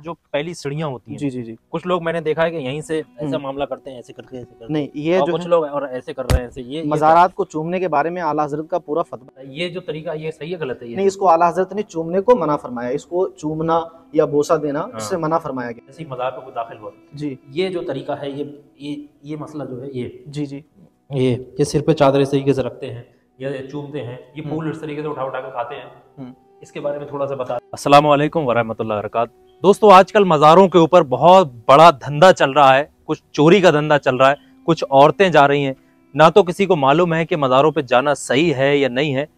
जो पहली सीढ़ियां होती हैं, जी जी जी, कुछ लोग मैंने देखा है कि यहीं से ऐसा मामला करते हैं, ऐसे करके नहीं ये और जो कुछ लोग और ऐसे कर रहे हैं, ऐसे ये मज़ारात को चूमने के बारे में आला हजरत का पूरा फतवा, ये जो तरीका ये सही है गलत है? ये नहीं इसको आला हजरत ने चूमने को मना फरमाया, इसको चूमना या बोसा देना इससे मना फरमाया गया। जैसे मज़ार पे कोई दाखिल हुआ जी, ये जो तरीका है ये मसला जो है ये जी जी, ये सिर पे चादर इस तरीके से रखते हैं या चूमते हैं, ये फूल इस तरीके से उठा उठा के खाते हैं, इसके बारे में थोड़ा सा बता। अस्सलाम वालेकुम वरहमतुल्लाहि वबरकातुहू। दोस्तों आजकल मज़ारों के ऊपर बहुत बड़ा धंधा चल रहा है, कुछ चोरी का धंधा चल रहा है, कुछ औरतें जा रही हैं, ना तो किसी को मालूम है कि मज़ारों पे जाना सही है या नहीं है,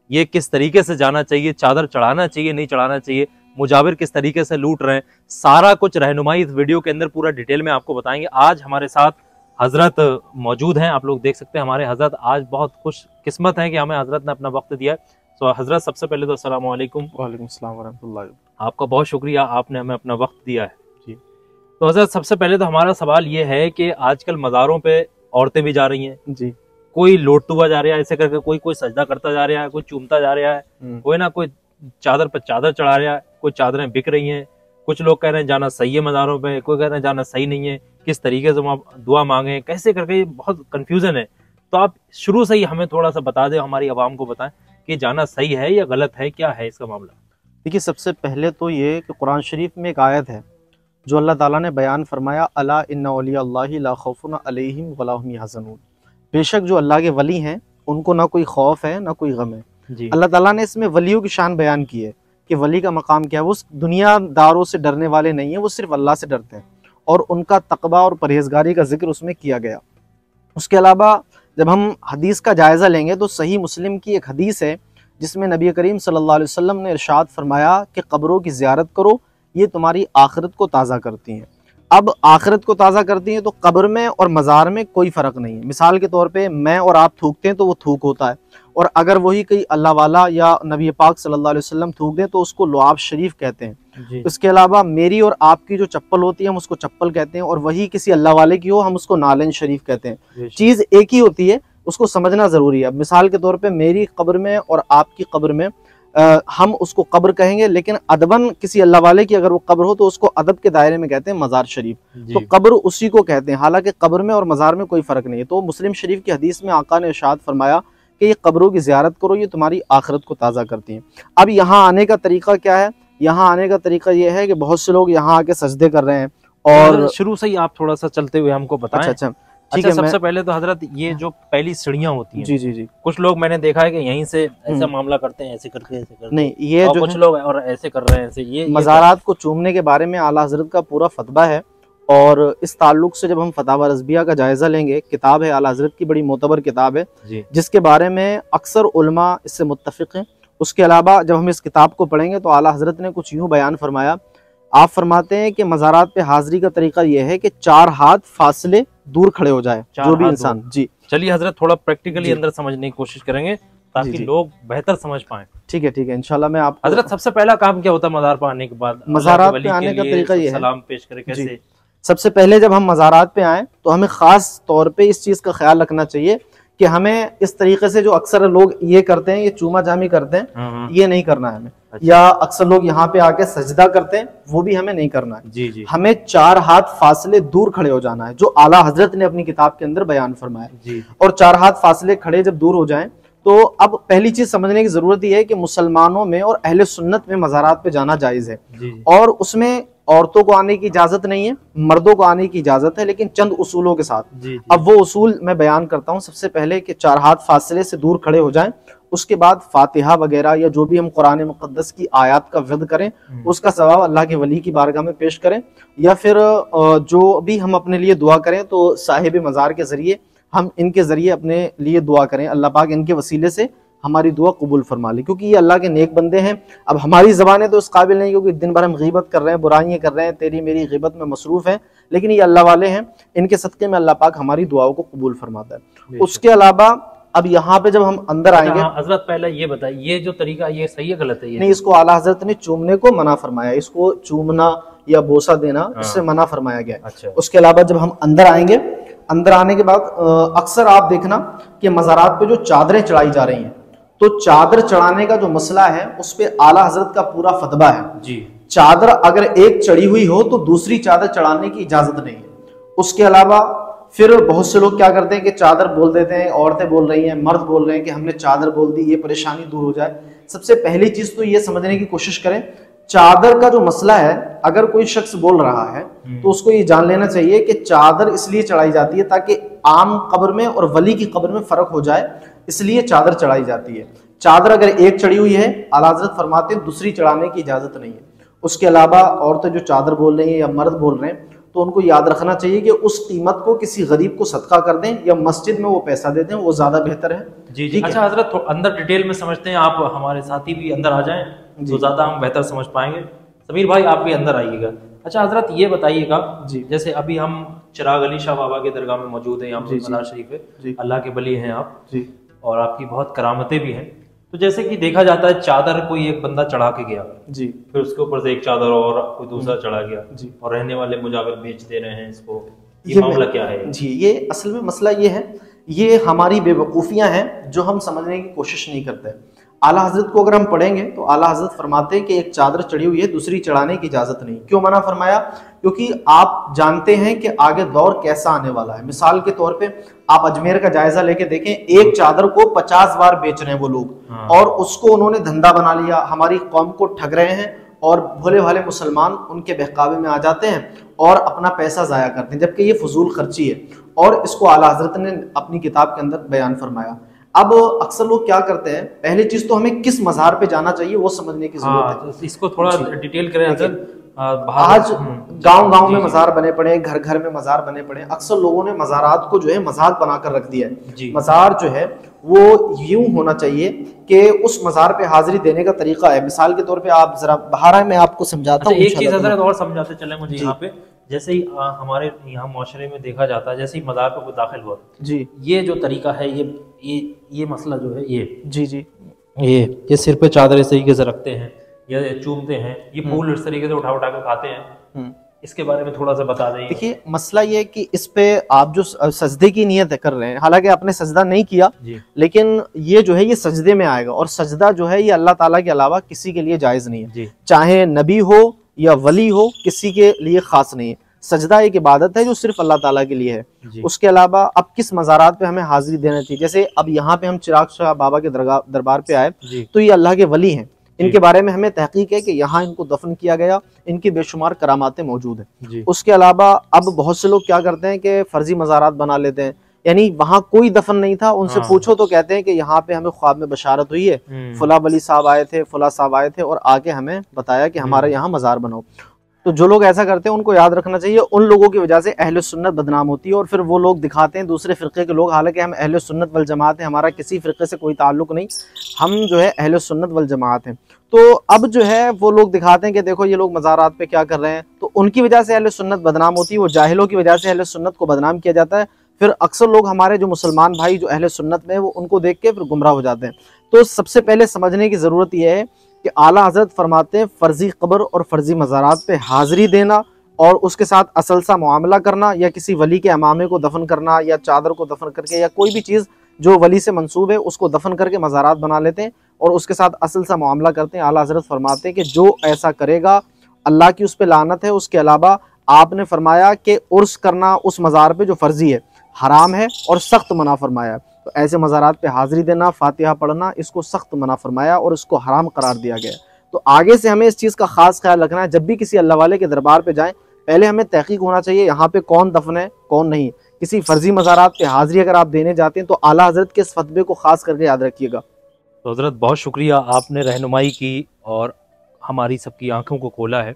ये किस तरीके से जाना चाहिए, चादर चढ़ाना चाहिए नहीं चढ़ाना चाहिए, मुजाविर किस तरीके से लूट रहे हैं, सारा कुछ रहनुमाई इस वीडियो के अंदर पूरा डिटेल में आपको बताएंगे। आज हमारे साथ हजरत मौजूद हैं, आप लोग देख सकते हैं हमारे हजरत आज बहुत खुश किस्मत है कि हमें हजरत ने अपना वक्त दिया है। तो हजरत सबसे पहले तो अस्सलाम वालेकुम। वालेकुम अस्सलाम वरहमतुल्लाहि। आपका बहुत शुक्रिया, आपने हमें अपना वक्त दिया है जी। तो हजरत सबसे पहले तो हमारा सवाल ये है कि आजकल मज़ारों पे औरतें भी जा रही हैं जी, कोई लोटता जा रहा है ऐसे करके, कोई सजदा करता जा रहा है, कोई चूमता जा रहा है, कोई ना कोई चादर पर चादर चढ़ा रहा है, कोई चादरें बिक रही हैं, कुछ लोग कह रहे हैं जाना सही है मज़ारों पे, कोई कह रहे हैं जाना सही नहीं है, किस तरीके से वहाँ दुआ मांगे, कैसे करके, बहुत कंफ्यूजन है। तो आप शुरू से ही हमें थोड़ा सा बता दें, हमारी आवाम को बताएं कि जाना सही है या गलत है, क्या है इसका मामला। देखिए सबसे पहले तो ये कि कुरान शरीफ में एक आयत है जो अल्लाह ताला ने बयान फरमाया, अला इन्ना औलिया अल्लाहि ला खौफुन अलैहिम वला हुम यहज़नून, बेशक जो अल्लाह के वली हैं उनको ना कोई खौफ है ना कोई गम है जी। अल्लाह ताला ने इसमें वलियों की शान बयान की है कि वली का मकाम क्या है, वो दुनियादारों से डरने वाले नहीं है, वो सिर्फ अल्लाह से डरते हैं और उनका तकवा और परहेजगारी का जिक्र उसमें किया गया। उसके अलावा जब हम हदीस का जायज़ा लेंगे तो सही मुस्लिम की एक हदीस है जिसमें नबी करीम सल्लल्लाहु अलैहि वसल्लम ने इरशाद फरमाया कि कब्रों की ज़ियारत करो, ये तुम्हारी आखिरत को ताज़ा करती हैं। अब आखिरत को ताज़ा करती हैं तो कब्र में और मज़ार में कोई फ़र्क नहीं है। मिसाल के तौर पे मैं और आप थूकते हैं तो वो थूक होता है, और अगर वही कोई अल्लाह वाला या नबी पाक सल्लल्लाहु अलैहि वसल्लम थूक दें तो उसको लुआब शरीफ कहते हैं। इसके अलावा मेरी और आपकी जो चप्पल होती है हम उसको चप्पल कहते हैं, और वही किसी अल्लाह वाले की हो हम उसको नालन शरीफ कहते हैं। चीज़ एक ही होती है, उसको समझना ज़रूरी है। मिसाल के तौर पे मेरी कब्र में और आपकी कब्र में हम उसको कब्र कहेंगे, लेकिन अदबन किसी अल्लाह वाले की अगर वो कब्र हो तो उसको अदब के दायरे में कहते हैं मज़ार शरीफ, तो कब्र उसी को कहते हैं। हालांकि कब्र में और मज़ार में कोई फ़र्क नहीं है। तो मुस्लिम शरीफ की हदीस में आका ने इरशाद फरमाया कि ये कब्रों की ज़ियारत करो, ये तुम्हारी आखिरत को ताज़ा करती हैं। अब यहाँ आने का तरीका क्या है? यहाँ आने का तरीका ये है कि बहुत से लोग यहाँ आके सजदे कर रहे हैं, और शुरू से ही आप थोड़ा सा चलते हुए हमको बताएं। अच्छा ठीक है। सबसे पहले तो हजरत ये जो पहली सीढ़ियां होती हैं, जी जी जी, कुछ लोग मैंने देखा है कि यहीं से ऐसा मामला करते हैं, ऐसे करके नहीं ये और जो कुछ लोग और ऐसे कर रहे हैं, ऐसे ये मज़ारात को चूमने के बारे में आला हजरत का पूरा फतवा है, और इस ताल्लुक से जब हम फतावा रज़बिया का जायज़ा लेंगे, किताब है आला हजरत की, बड़ी मोतबर किताब है जिसके बारे में अक्सर उलमा इससे मुत्तफ़िक़ हैं। उसके अलावा जब हम इस किताब को पढ़ेंगे तो आला हजरत ने कुछ यूँ बयान फरमाया, आप फरमाते हैं कि मज़ारात पे हाज़िरी का तरीका यह है कि 4 हाथ फासले दूर खड़े हो जाए जो भी इंसान। जी चलिए हजरत थोड़ा प्रैक्टिकली अंदर समझने की कोशिश करेंगे ताकि लोग बेहतर समझ पाएं। ठीक है इंशाल्लाह। मैं आप हजरत सबसे पहला काम क्या होता है मज़ार पर आने के बाद? मज़ारात पे आने का तरीका ये है, सलाम पेश करें कैसे? सबसे पहले जब हम मज़ारात पे आएँ तो हमें ख़ास तौर पे इस चीज़ का ख्याल रखना चाहिए कि हमें इस तरीके से जो अक्सर लोग ये करते हैं, ये चूमा जामी करते हैं, ये नहीं करना है हमें। या अक्सर लोग यहाँ पे आके सजदा करते हैं, वो भी हमें नहीं करना है। जी जी। हमें 4 हाथ फासले दूर खड़े हो जाना है, जो आला हजरत ने अपनी किताब के अंदर बयान फरमाया जी। और 4 हाथ फासले खड़े जब दूर हो जाएं तो अब पहली चीज समझने की जरूरत यह है कि मुसलमानों में और अहले सुन्नत में मज़ारात पे जाना जायज है और उसमें औरतों को आने की इजाजत नहीं है, मर्दों को आने की इजाजत है, लेकिन चंद उसूलों के साथ। अब वो उसूल मैं बयान करता हूँ। सबसे पहले कि 4 हाथ फासले से दूर खड़े हो जाएं, उसके बाद फातिहा वगैरह या जो भी हम कुरान मुक़द्दस की आयत का विर्द करें, उसका सवाब अल्लाह के वली की बारगाह में पेश करें, या फिर जो भी हम अपने लिए दुआ करें तो साहिब मज़ार के जरिए हम इनके जरिए अपने लिए दुआ करें, अल्लाह पाक इनके वसीले से हमारी दुआ कबूल फरमा ले, क्योंकि ये अल्लाह के नेक बंदे हैं। अब हमारी ज़बानें तो इस काबिल नहीं, क्योंकि दिन भर हम गीबत कर रहे हैं, बुराइयां कर रहे हैं, तेरी मेरी गीबत में मसरूफ़ हैं, लेकिन ये अल्लाह वाले हैं, इनके सदक़े में अल्लाह पाक हमारी दुआओं को कबूल फरमाता है। उसके अलावा अब यहाँ पे जब हम अंदर आएंगे, हजरत पहले ये बताइए, ये जो तरीका ये सही है गलत है? ये नहीं, इसको आला हजरत ने चूमने को मना फरमाया, इसको चूमना या बोसा देना इससे मना फरमाया गया। अच्छा। उसके अलावा जब हम अंदर आएंगे, अंदर आने के बाद अक्सर आप देखना कि मज़ारात पे जो चादरें चढ़ाई जा रही हैं, तो चादर चढ़ाने का जो मसला है उस पे आला हजरत का पूरा फतवा है जी। चादर अगर एक चढ़ी हुई हो तो दूसरी चादर चढ़ाने की इजाजत नहीं है। उसके अलावा फिर बहुत से लोग क्या करते हैं कि चादर बोल देते हैं, औरतें बोल रही हैं, मर्द बोल रहे हैं कि हमने चादर बोल दी, ये परेशानी दूर हो जाए। सबसे पहली चीज तो ये समझने की कोशिश करें, चादर का जो मसला है, अगर कोई शख्स बोल रहा है तो उसको ये जान लेना चाहिए कि चादर इसलिए चढ़ाई जाती है ताकि आम कब्र में और वली की कब्र में फर्क हो जाए, इसलिए चादर चढ़ाई जाती है। चादर अगर एक चढ़ी हुई है, आला हज़रत फरमाते हैं दूसरी चढ़ाने की इजाजत नहीं है। उसके अलावा औरतें जो चादर बोल रही हैं या मर्द बोल रहे हैं तो उनको याद रखना चाहिए कि उस कीमत को किसी गरीब को सदका कर दें या मस्जिद में वो पैसा दे दें, वो ज्यादा बेहतर है। जी जी। अच्छा हजरत, अंदर डिटेल में समझते हैं, आप हमारे साथी भी अंदर आ जाएं तो ज्यादा हम बेहतर समझ पाएंगे। समीर भाई आप भी अंदर आइएगा। अच्छा हजरत ये बताइएगा जी, जैसे अभी हम चिराग अली शाह बाबा के दरगाह में मौजूद हैं, यहाँ पर मज़ार शरीफ है, अल्लाह के वली हैं आप जी, और आपकी बहुत करामतें भी हैं। तो जैसे कि देखा जाता है चादर कोई एक बंदा चढ़ा के गया जी, फिर उसके ऊपर से एक चादर और कोई दूसरा चढ़ा गया जी, और रहने वाले मुजावर बेच दे रहे हैं इसको, ये मामला क्या है जी? ये असल में मसला ये है, ये हमारी बेवकूफ़ियाँ हैं जो हम समझने की कोशिश नहीं करते। आला हजरत को अगर हम पढ़ेंगे तो आला हजरत फरमाते हैं कि एक चादर चढ़ी हुई है, दूसरी चढ़ाने की इजाजत नहीं। क्यों मना फरमाया? क्योंकि आप जानते हैं कि आगे दौर कैसा आने वाला है। मिसाल के तौर पे आप अजमेर का जायजा लेके देखें, एक चादर को 50 बार बेच रहे हैं वो लोग, और उसको उन्होंने धंधा बना लिया, हमारी कौम को ठग रहे हैं, और भोले भाले मुसलमान उनके बहकावे में आ जाते हैं और अपना पैसा जाया करते हैं, जबकि ये फजूल खर्ची है। और इसको आला हजरत ने अपनी किताब के अंदर बयान फरमाया। अब अक्सर लोग क्या करते हैं, पहली चीज तो हमें किस मज़ार पे जाना चाहिए वो समझने की जरूरत है। इसको थोड़ा डिटेल करें। आज गांव-गांव में मज़ार बने पड़े, घर घर में मज़ार बने पड़े। अक्सर लोगों ने मज़ारात को जो है मज़ाक बनाकर रख दिया है। मज़ार जो है वो यूं होना चाहिए कि उस मज़ार पे हाजिरी देने का तरीका है। मिसाल के तौर पे आप जरा बाहर आए, मैं आपको समझाता हूँ। एक चीज हज़रत और समझाते चले मुझे यहाँ पे, जैसे ही हमारे यहाँ मुआशरे में देखा जाता है, जैसे ही मज़ार पे कोई दाखिल हुआ जी, ये जो तरीका है, ये मसला जो है, ये जी जी, ये सिर पे चादर इस तरीके से रखते हैं या चूमते हैं, ये फूल इस तरीके से उठा उठा के खाते हैं, इसके बारे में थोड़ा सा बता दें। देखिए मसला ये है कि इस पे आप जो सजदे की नियत कर रहे हैं, हालांकि आपने सजदा नहीं किया, लेकिन ये जो है ये सजदे में आएगा, और सजदा जो है ये अल्लाह ताला के अलावा किसी के लिए जायज नहीं है, चाहे नबी हो या वली हो, किसी के लिए खास नहीं है। सजदा एक इबादत है जो सिर्फ अल्लाह ताला के लिए है। उसके अलावा अब किस मज़ारात पे हमें हाजिरी देना चाहिए, जैसे अब यहाँ पे हम चिराग शाह बाबा के दरबार पे आए तो ये अल्लाह के वली हैं, इनके बारे में हमें तहकीक है कि यहाँ इनको दफन किया गया, इनकी बेशुमार करामातें मौजूद हैं। उसके अलावा अब बहुत से लोग क्या करते हैं कि फर्जी मज़ारात बना लेते हैं, यानी वहाँ कोई दफन नहीं था, उनसे पूछो तो कहते हैं कि यहाँ पे हमें ख्वाब में बशारत हुई है, फला वली साहब आए थे, फला साहब आए थे और आके हमें बताया कि हमारे यहाँ मज़ार बनाओ। तो जो लोग ऐसा करते हैं उनको याद रखना चाहिए, उन लोगों की वजह से अहले सुन्नत बदनाम होती है, और फिर वो लोग दिखाते हैं दूसरे फ़िरक़े के लोग, हालांकि हम अहले सुन्नत वल जमात हैं, हमारा किसी फ़िरक़े से कोई ताल्लुक़ नहीं, हम जो है अहले सुन्नत वल जमात हैं। तो अब जो है वो लोग दिखाते हैं कि देखो ये लोग मज़ारात पे क्या कर रहे हैं, तो उनकी वजह से अहले सुन्नत बदनाम होती है, वो जाहिलों की वजह से अहले सुन्नत को बदनाम किया जाता है। फिर अक्सर लोग हमारे जो मुसलमान भाई जो अहले सुन्नत में वो उनको देख के फिर गुमराह हो जाते हैं। तो सबसे पहले समझने की ज़रूरत यह है कि आला हज़रत फरमाते हैं फ़र्जी कब्र और फ़र्जी मज़ारात पे हाज़िरी देना और उसके साथ असल सा मुआमला करना, या किसी वली के अमामे को दफन करना, या चादर को दफन करके, या कोई भी चीज़ जो वली से मंसूब है उसको दफन करके मज़ारात बना लेते हैं और उसके साथ असल सा मुआमला करते हैं। आला हज़रत फरमाते हैं कि जो ऐसा करेगा अल्लाह की उस पर लानत है। उसके अलावा आपने फरमाया कि उर्स करना उस मज़ार पे जो फ़र्जी है हराम है और सख्त मना फरमाया है। तो ऐसे मज़ारात पे हाज़िरी देना, फातिहा पढ़ना, इसको सख्त मना फरमाया और इसको हराम करार दिया गया। तो आगे से हमें इस चीज़ का ख़ास ख्याल रखना है, जब भी किसी अल्लाह वाले के दरबार पे जाएं पहले हमें तहकीक होना चाहिए यहाँ पे कौन दफन है कौन नहीं। किसी फर्जी मज़ारात पे हाज़िरी अगर आप देने जाते हैं तो आला हज़रत के इस फतवे को ख़ास करके याद रखिएगा। तो हज़रत बहुत शुक्रिया, आपने रहनुमाई की और हमारी सबकी आंखों को खोला है।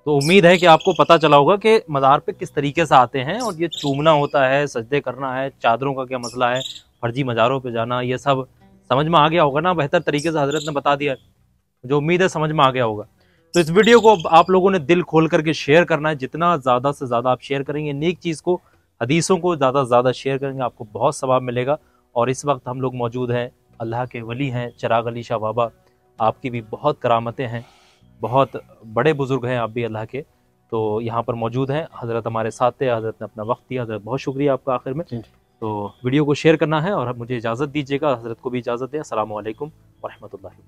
तो उम्मीद है कि आपको पता चला होगा कि मज़ार पे किस तरीके से आते हैं और ये चूमना होता है, सजदे करना है, चादरों का क्या मसला है, फर्जी मज़ारों पे जाना, ये सब समझ में आ गया होगा ना। बेहतर तरीके से हज़रत ने बता दिया, जो उम्मीद है समझ में आ गया होगा। तो इस वीडियो को आप लोगों ने दिल खोल करके शेयर करना है, जितना ज़्यादा से ज़्यादा आप शेयर करेंगे, नेक चीज़ को, हदीसों को ज़्यादा से ज़्यादा शेयर करेंगे, आपको बहुत सवाब मिलेगा। और इस वक्त हम लोग मौजूद हैं, अल्लाह के वली हैं चिराग अली शाह बाबा, आपकी भी बहुत करामतें हैं, बहुत बड़े बुज़ुर्ग हैं आप भी अल्लाह के। तो यहाँ पर मौजूद हैं, हज़रत हमारे साथ थे, हज़रत ने अपना वक्त दिया। हज़रत बहुत शुक्रिया आपका आखिर में। तो वीडियो को शेयर करना है और मुझे इजाज़त दीजिएगा, हज़रत को भी इजाज़त दें। अस्सलामु अलैकुम व रहमतुल्लाहि।